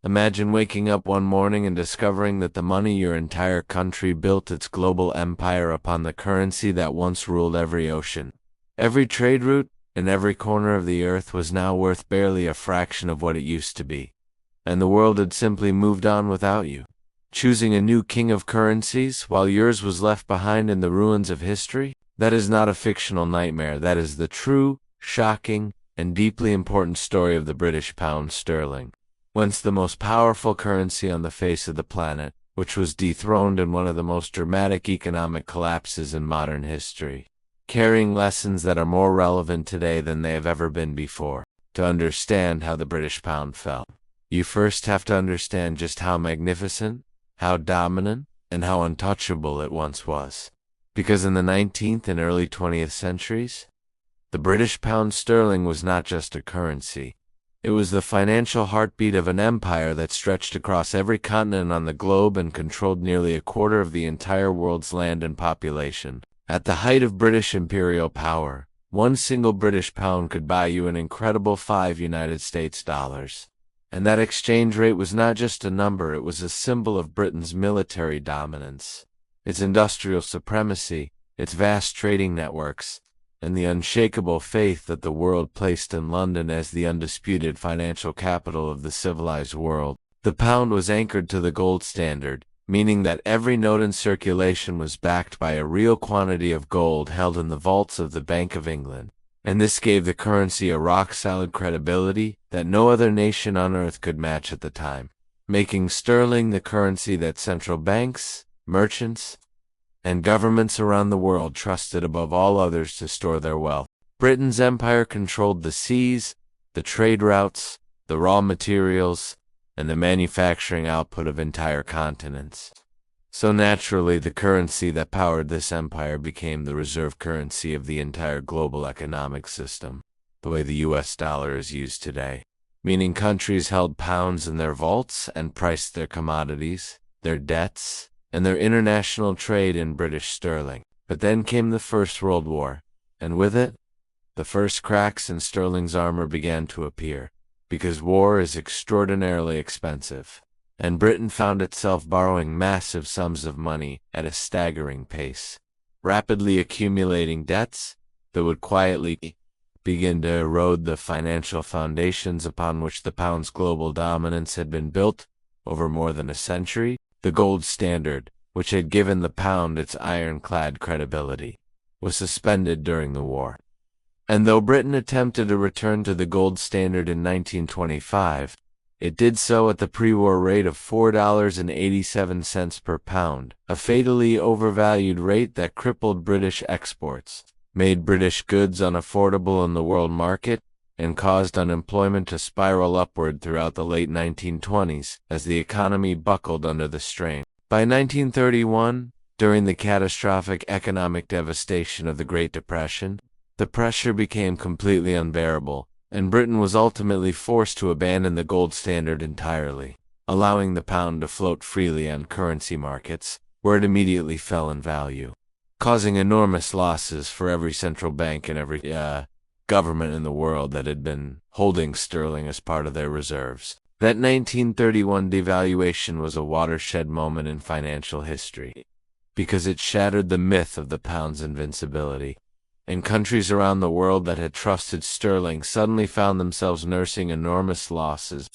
Imagine waking up one morning and discovering that the money your entire country built its global empire upon the currency that once ruled every ocean. Every trade route and every corner of the earth was now worth barely a fraction of what it used to be. And the world had simply moved on without you. Choosing a new king of currencies while yours was left behind in the ruins of history? That is not a fictional nightmare. That is the true, shocking, and deeply important story of the British pound sterling. Once the most powerful currency on the face of the planet, which was dethroned in one of the most dramatic economic collapses in modern history, carrying lessons that are more relevant today than they have ever been before. To understand how the British pound fell, you first have to understand just how magnificent, how dominant, and how untouchable it once was. Because in the 19th and early 20th centuries, the British pound sterling was not just a currency. It was the financial heartbeat of an empire that stretched across every continent on the globe and controlled nearly a quarter of the entire world's land and population. At the height of British imperial power, one single British pound could buy you an incredible 5 United States dollars. And that exchange rate was not just a number, it was a symbol of Britain's military dominance, its industrial supremacy, its vast trading networks, and the unshakable faith that the world placed in London as the undisputed financial capital of the civilized world. The pound was anchored to the gold standard, meaning that every note in circulation was backed by a real quantity of gold held in the vaults of the Bank of England. And this gave the currency a rock-solid credibility that no other nation on earth could match at the time, making sterling the currency that central banks, merchants, and governments around the world trusted above all others to store their wealth. Britain's empire controlled the seas, the trade routes, the raw materials, and the manufacturing output of entire continents. So naturally, the currency that powered this empire became the reserve currency of the entire global economic system, the way the US dollar is used today. Meaning countries held pounds in their vaults and priced their commodities, their debts, and their international trade in British sterling. But then came the First World War, and with it, the first cracks in sterling's armor began to appear, because war is extraordinarily expensive, and Britain found itself borrowing massive sums of money at a staggering pace, rapidly accumulating debts that would quietly begin to erode the financial foundations upon which the pound's global dominance had been built over more than a century. The gold standard, which had given the pound its ironclad credibility, was suspended during the war. And though Britain attempted to return to the gold standard in 1925, it did so at the pre-war rate of $4.87 per pound, a fatally overvalued rate that crippled British exports, made British goods unaffordable in the world market, and caused unemployment to spiral upward throughout the late 1920s as the economy buckled under the strain. By 1931, during the catastrophic economic devastation of the Great Depression, the pressure became completely unbearable, and Britain was ultimately forced to abandon the gold standard entirely, allowing the pound to float freely on currency markets, where it immediately fell in value, causing enormous losses for every central bank and every government in the world that had been holding sterling as part of their reserves. That 1931 devaluation was a watershed moment in financial history, because it shattered the myth of the pound's invincibility, and countries around the world that had trusted sterling suddenly found themselves nursing enormous losses,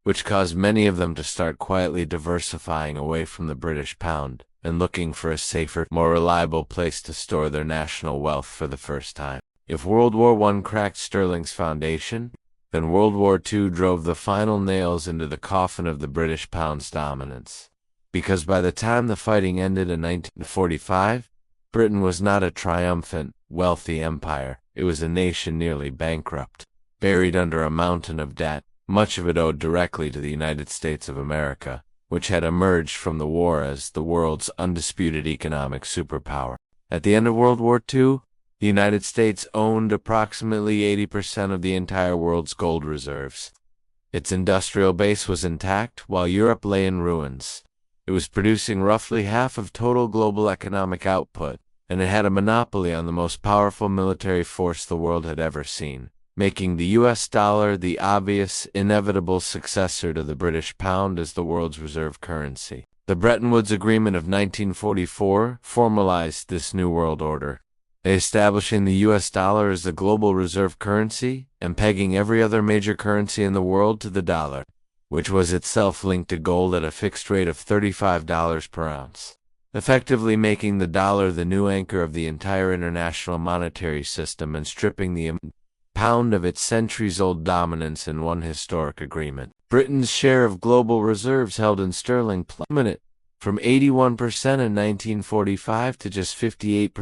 which caused many of them to start quietly diversifying away from the British pound and looking for a safer, more reliable place to store their national wealth for the first time. If World War I cracked sterling's foundation, then World War II drove the final nails into the coffin of the British pound's dominance. Because by the time the fighting ended in 1945, Britain was not a triumphant, wealthy empire. It was a nation nearly bankrupt, buried under a mountain of debt, much of it owed directly to the United States of America, which had emerged from the war as the world's undisputed economic superpower. At the end of World War II, the United States owned approximately 80% of the entire world's gold reserves. Its industrial base was intact, while Europe lay in ruins. It was producing roughly half of total global economic output, and it had a monopoly on the most powerful military force the world had ever seen. making the US dollar the obvious, inevitable successor to the British pound as the world's reserve currency. The Bretton Woods Agreement of 1944 formalized this new world order, establishing the US dollar as the global reserve currency and pegging every other major currency in the world to the dollar, which was itself linked to gold at a fixed rate of $35 per ounce, effectively making the dollar the new anchor of the entire international monetary system and stripping the pound of its centuries-old dominance in one historic agreement. Britain's share of global reserves held in sterling plummeted from 81% in 1945 to just 58%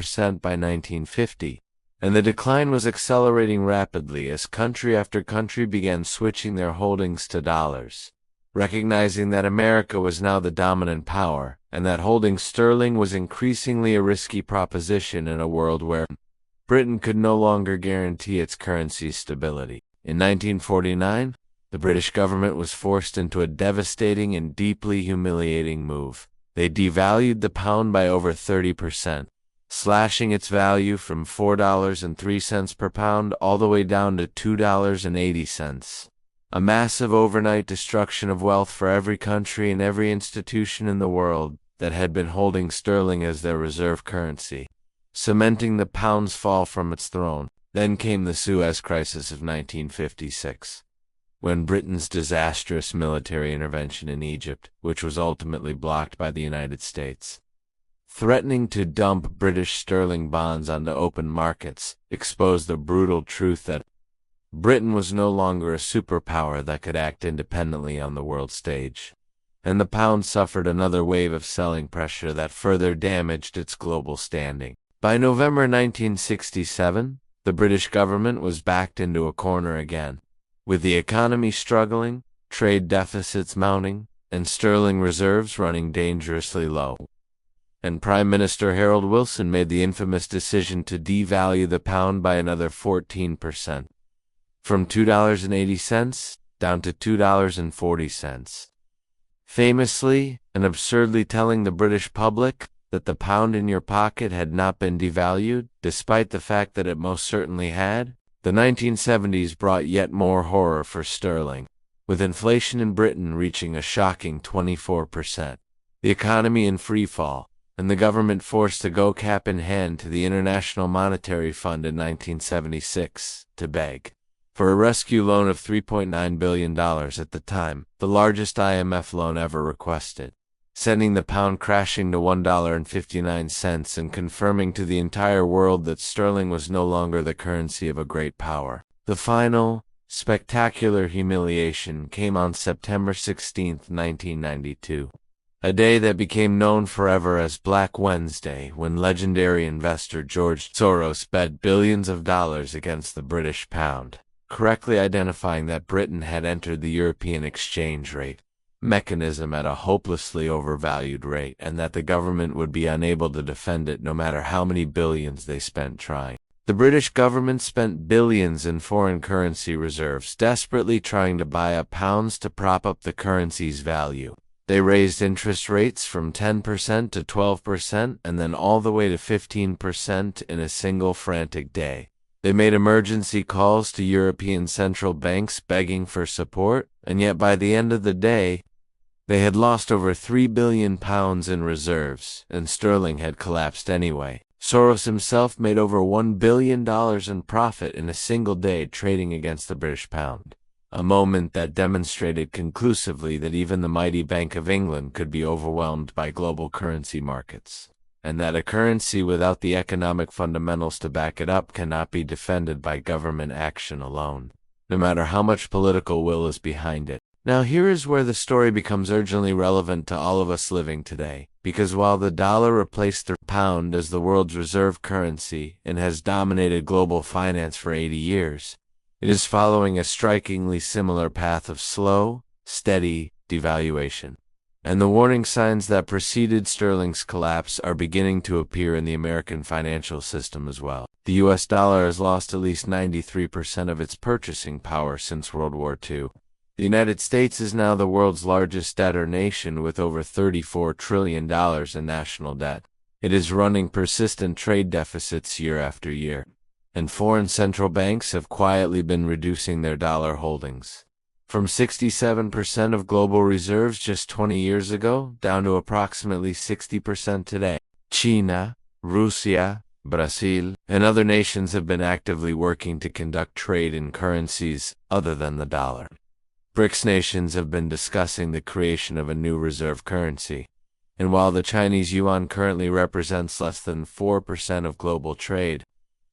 by 1950, and the decline was accelerating rapidly as country after country began switching their holdings to dollars, recognizing that America was now the dominant power, and that holding sterling was increasingly a risky proposition in a world where Britain could no longer guarantee its currency's stability. In 1949, the British government was forced into a devastating and deeply humiliating move. They devalued the pound by over 30%, slashing its value from $4.03 per pound all the way down to $2.80. A massive overnight destruction of wealth for every country and every institution in the world that had been holding sterling as their reserve currency, cementing the pound's fall from its throne. Then came the Suez Crisis of 1956. When Britain's disastrous military intervention in Egypt, which was ultimately blocked by the United States, threatening to dump British sterling bonds onto open markets, exposed the brutal truth that Britain was no longer a superpower that could act independently on the world stage, and the pound suffered another wave of selling pressure that further damaged its global standing. By November 1967, the British government was backed into a corner again. With the economy struggling, trade deficits mounting, and sterling reserves running dangerously low, and Prime Minister Harold Wilson made the infamous decision to devalue the pound by another 14%, from $2.80 down to $2.40, famously and absurdly telling the British public that the pound in your pocket had not been devalued, despite the fact that it most certainly had. The 1970s brought yet more horror for sterling, with inflation in Britain reaching a shocking 24%, the economy in free fall, and the government forced to go cap in hand to the International Monetary Fund in 1976 to beg for a rescue loan of $3.9 billion at the time, the largest IMF loan ever requested, sending the pound crashing to $1.59 and confirming to the entire world that sterling was no longer the currency of a great power. The final, spectacular humiliation came on September 16, 1992, a day that became known forever as Black Wednesday, when legendary investor George Soros bet billions of dollars against the British pound, correctly identifying that Britain had entered the European exchange rate mechanism at a hopelessly overvalued rate, and that the government would be unable to defend it no matter how many billions they spent trying. The British government spent billions in foreign currency reserves, desperately trying to buy up pounds to prop up the currency's value. They raised interest rates from 10% to 12% and then all the way to 15% in a single frantic day. They made emergency calls to European central banks begging for support, and yet by the end of the day, they had lost over £3 billion in reserves, and sterling had collapsed anyway. Soros himself made over $1 billion in profit in a single day trading against the British pound, a moment that demonstrated conclusively that even the mighty Bank of England could be overwhelmed by global currency markets, and that a currency without the economic fundamentals to back it up cannot be defended by government action alone, no matter how much political will is behind it. Now here is where the story becomes urgently relevant to all of us living today, because while the dollar replaced the pound as the world's reserve currency and has dominated global finance for 80 years, it is following a strikingly similar path of slow, steady devaluation. And the warning signs that preceded sterling's collapse are beginning to appear in the American financial system as well. The US dollar has lost at least 93% of its purchasing power since World War II. The United States is now the world's largest debtor nation with over $34 trillion in national debt. It is running persistent trade deficits year after year. and foreign central banks have quietly been reducing their dollar holdings. From 67% of global reserves just 20 years ago down to approximately 60% today. China, Russia, Brazil, and other nations have been actively working to conduct trade in currencies other than the dollar. BRICS nations have been discussing the creation of a new reserve currency. And while the Chinese yuan currently represents less than 4% of global trade,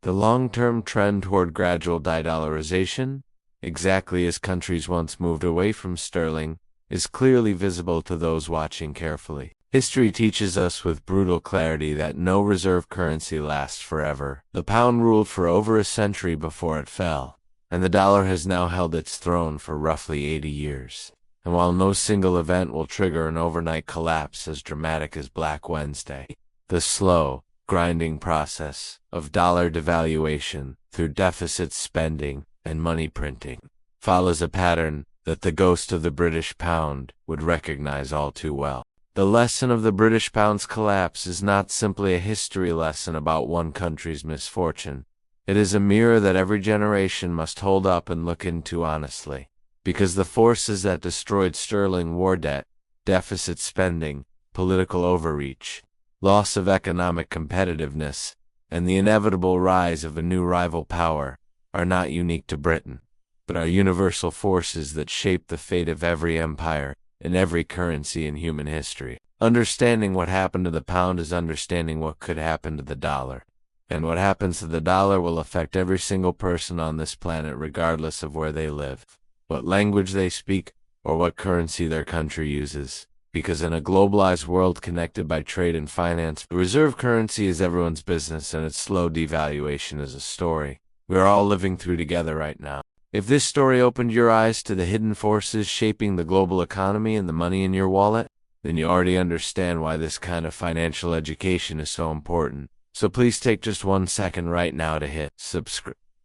the long-term trend toward gradual de-dollarization, exactly as countries once moved away from sterling, is clearly visible to those watching carefully. History teaches us with brutal clarity that no reserve currency lasts forever. The pound ruled for over a century before it fell, and the dollar has now held its throne for roughly 80 years. And while no single event will trigger an overnight collapse as dramatic as Black Wednesday, the slow, grinding process of dollar devaluation through deficit spending and money printing follows a pattern that the ghost of the British pound would recognize all too well. The lesson of the British pound's collapse is not simply a history lesson about one country's misfortune. It is a mirror that every generation must hold up and look into honestly. Because the forces that destroyed sterling, war debt, deficit spending, political overreach, loss of economic competitiveness, and the inevitable rise of a new rival power, are not unique to Britain, but are universal forces that shape the fate of every empire and every currency in human history. Understanding what happened to the pound is understanding what could happen to the dollar. And what happens to the dollar will affect every single person on this planet regardless of where they live, what language they speak, or what currency their country uses. Because in a globalized world connected by trade and finance, the reserve currency is everyone's business and its slow devaluation is a story we are all living through together right now. If this story opened your eyes to the hidden forces shaping the global economy and the money in your wallet, then you already understand why this kind of financial education is so important. So please take just 1 second right now to hit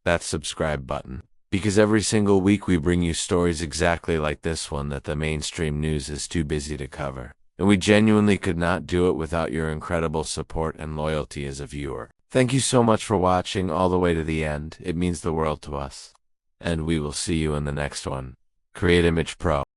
that subscribe button. Because every single week we bring you stories exactly like this one that the mainstream news is too busy to cover. And we genuinely could not do it without your incredible support and loyalty as a viewer. Thank you so much for watching all the way to the end. It means the world to us. And we will see you in the next one. Create Image Pro.